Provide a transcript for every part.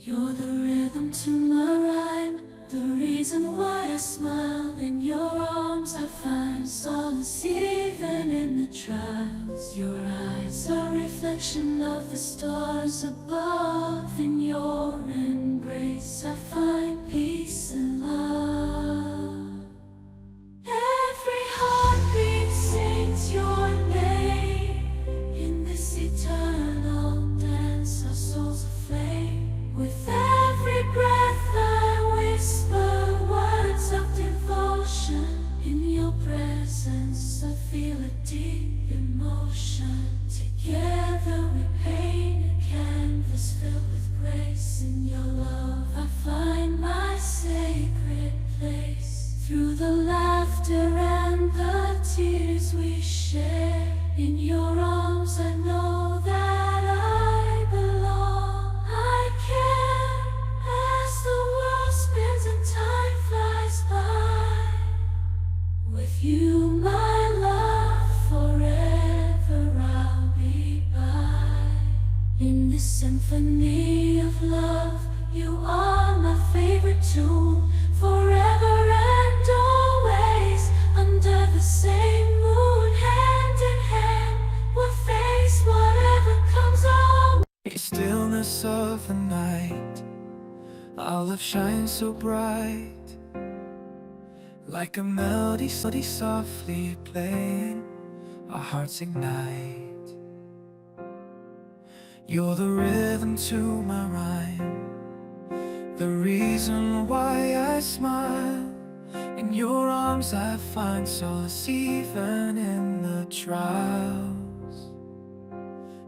You're the rhythm to my rhyme, the reason why I smile. In your arms I find solace even in the trials. Your eyes are a reflection of the stars above. In your embrace I find peace and love. Every heartbeat sings your name. In this eternal dance our souls aflame. With every breath I whisper words of devotion. In your presence I feel a deep emotion. Together we paint a canvas filled with grace. In your love I find my sacred place. Through the laughter and the tears we share. In your arms I know that I belong. I care as the world spins and time flies by. With you, my love, forever I'll be by. In this symphony of love, you are my favorite tune. Forever and always, under the same moon, hand in hand, we'll face whatever comes our way. In the stillness of the night, our love shines so bright, like a melody softly playing, our hearts ignite. You're the rhythm to my rhyme, the reason why I smile. In your arms I find solace even in the trials.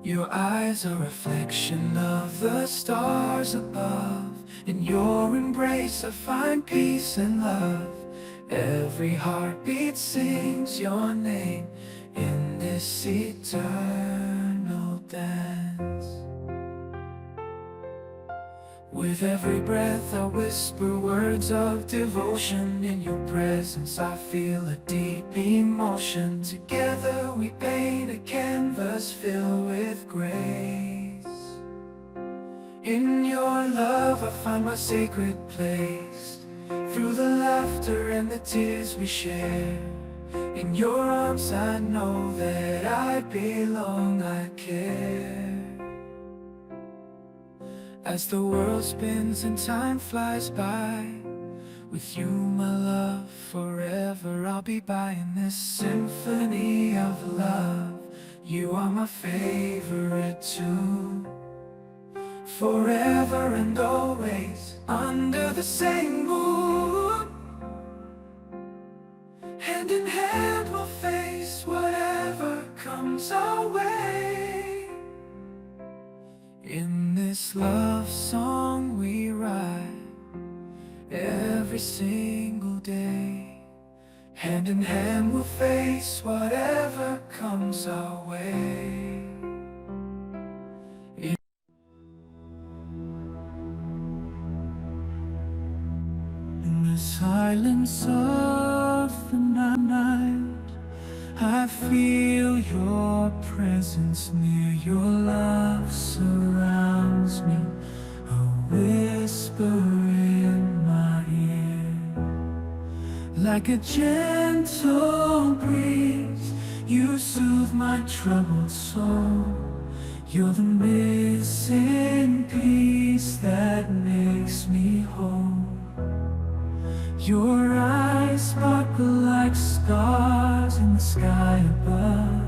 Your eyes are a reflection of the stars above. In your embrace I find peace and love. Every heartbeat sings your name in this eternal dance. With every breath I whisper words of devotion. In your presence I feel a deep emotion. Together we paint a canvas filled with grace. In your love I find my sacred place. Through the laughter and the tears we share. In your arms I know that I belong, I care. As the world spins and time flies by, with you, my love, forever I'll be by. In this symphony of love, you are my favorite tune. Forever and always, under the same moon, hand in hand we'll face whatever comes our way. In this love song we write every single day. Hand in hand we'll face whatever comes our way. In the silence of the night, I feel your presence near. Your love surrounds me, a whisper in my ear. Like a gentle breeze, you soothe my troubled soul. You're the missing piece that makes me whole. Your eyes sparkle like stars in the sky above.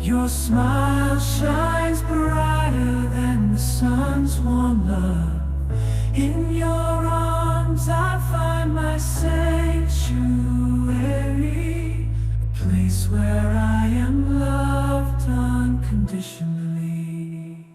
Your smile shines brighter than the sun's warm love. In your arms I find my sanctuary, a place where I am loved unconditionally.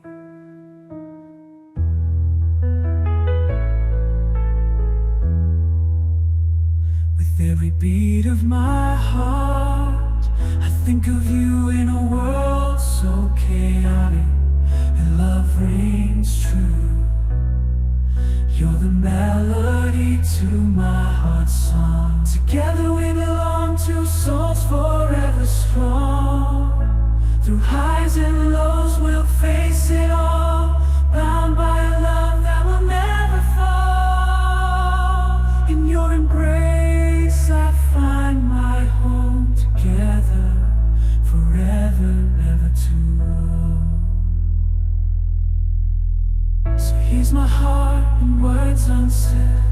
With every beat of my heart, I think of you in a world so chaotic, and love rings true. You're the melody to my heart's song. Together we belong, two souls forever strong. Through highs and lows we'll face it all, bound by love. So here's my heart in words unsaid,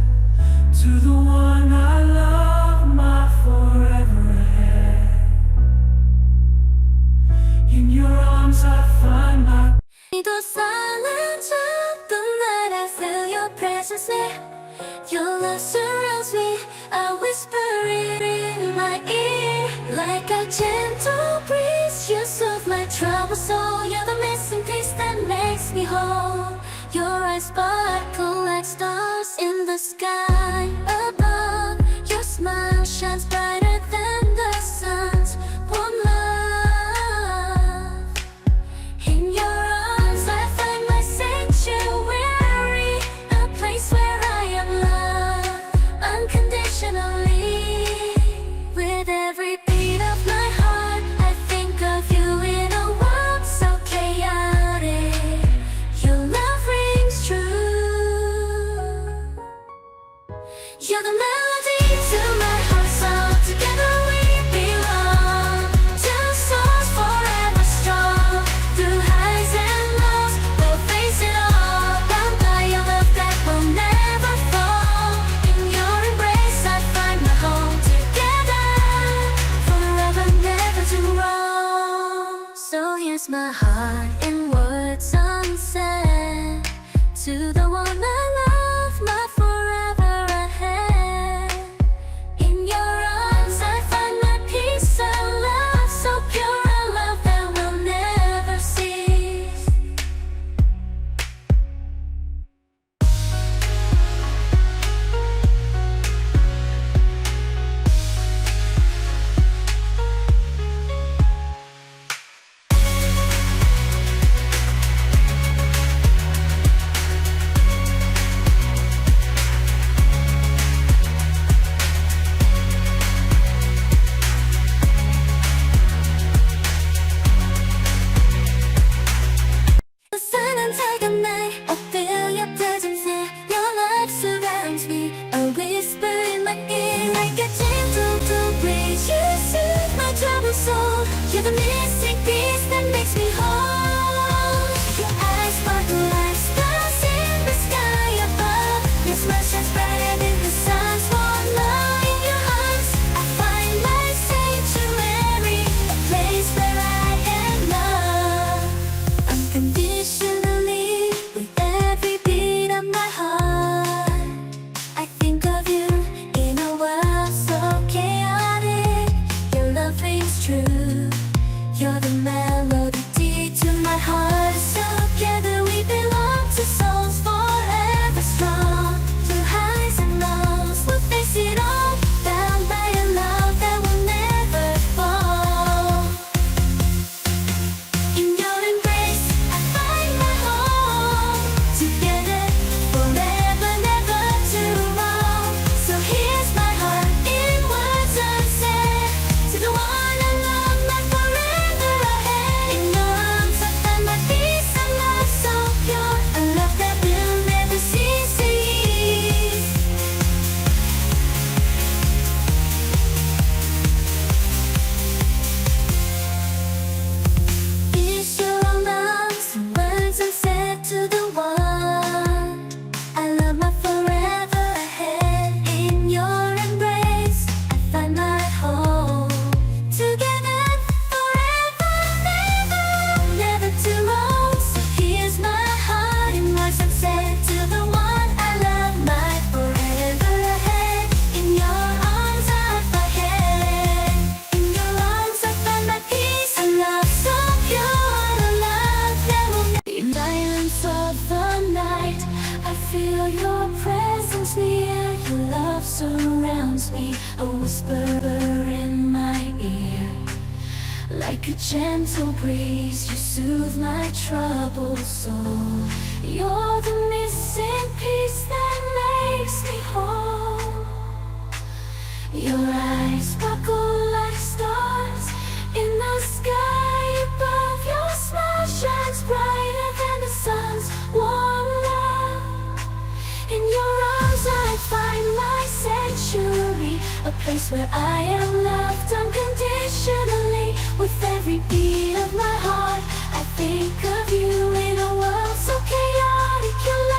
to the one I love, my forever ahead. In your arms I find my The silence of the night, I feel your presence near. Your love surrounds me, I whisper it in my ear. Like a gentle breeze, you soothe my troubled soul. You're the missing piece that makes me whole. Your eyes sparkle like stars in the sky above. Your smile shines brighter than the sun's warm love. In your arms I find my sanctuary, a place where I am loved unconditionally. With every beat of my heart, I think of you in a world so chaotic. Your love rings true. You're the melody to my heart song. Together we belong. Two souls forever strong. Through highs and lows, we'll face it all. Bound by your love that will never fall. In your embrace I find my home. Together, forever, never to wrong. So here's my heart in words unsaid, to the one I love, my forever ahead. In your arms I find my peace, a love so pure, a love that will never cease. The silence like a night, I feel your presence here. Your love surrounds me, a whisper in my ear. Like a gentle breeze, you soothe my troubled soul. You're the missing piece that makes me whole. Your eyes sparkle like stars in the sky above. Your smile shines brighter than the sun's warm love. In your arms I find my sanctuary, a place where I am loved unconditionally. With every beat of my heart, I think of you in a world so chaotic. Your love rings true. You're the melody to my heart. So together we belong, to souls forever strong. Through highs and lows, we'll face it all. Bound by a love that will never fall. In your embrace I find my home. Together, forever, never to wrong. So here's my heart in words unsaid, to the one I love, my forever ahead. In your arms I find my peace, a love so pure, a love that will never cease. Is your arms and words unsaid, to the one I love, my forever ahead. In your embrace I find my home. Together, forever, never to roam. So here's my heart in words unsaid, to the one I love, my forever ahead. In your arms I find head. In your arms I find my peace, a love so pure, a love that will never. In silence of the night, I feel your presence near. Your love surrounds me, a whisper in my ear. Like a gentle breeze, you soothe my troubled soul. You're the missing piece that makes me whole. Your eyes sparkle like stars in the sky above. Your smile shines brighter than the sun's warm love. In your arms I find my sanctuary, a place where I am loved unconditionally. With every beat of my heart, I think of you in a world so chaotic. Your love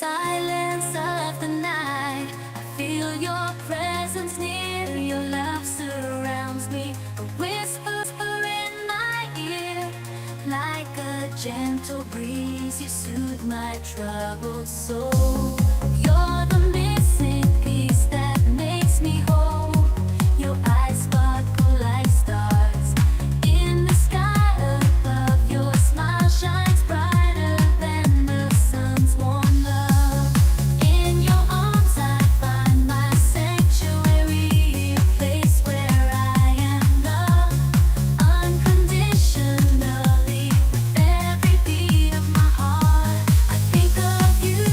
silence of the night, I feel your presence near. Your love surrounds me, a whisper in my ear. Like a gentle breeze, you soothe my troubled soul. You're the missing piece that makes me whole. Your eyes sparkle like stars in the sky above. Your smile shines brighter than the sun's warm love. In your arms I find my sanctuary, a place where I am loved unconditionally. With every beat of my heart, I think of you.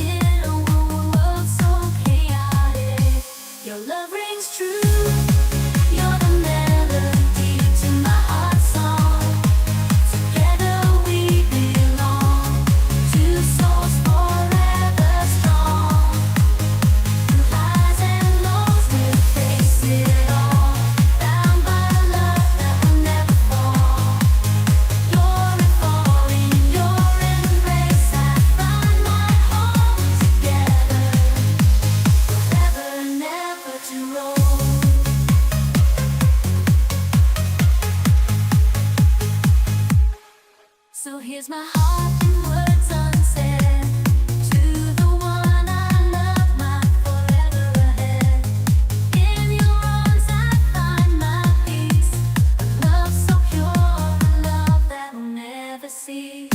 In a world so chaotic, your love rings true. You're the melody to my heart's song. Together we belong, two souls forever strong. Through highs and lows we'll face it all, bound by love that will never fall. You're a fall in your embrace, I find my home. Together, forever, never to roll. So here's my heart in words unsaid, to the one I love, my forever ahead. In your arms I find my peace, a love so pure, a love that will never cease.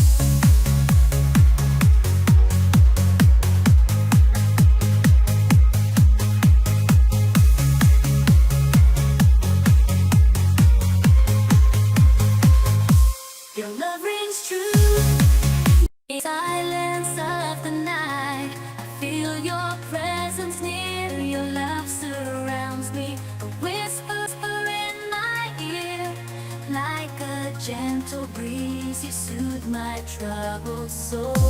Your love rings true. In silence of the night, I feel your presence near. Your love surrounds me, a whisper in my ear. Like a gentle breeze, you soothe my troubled soul.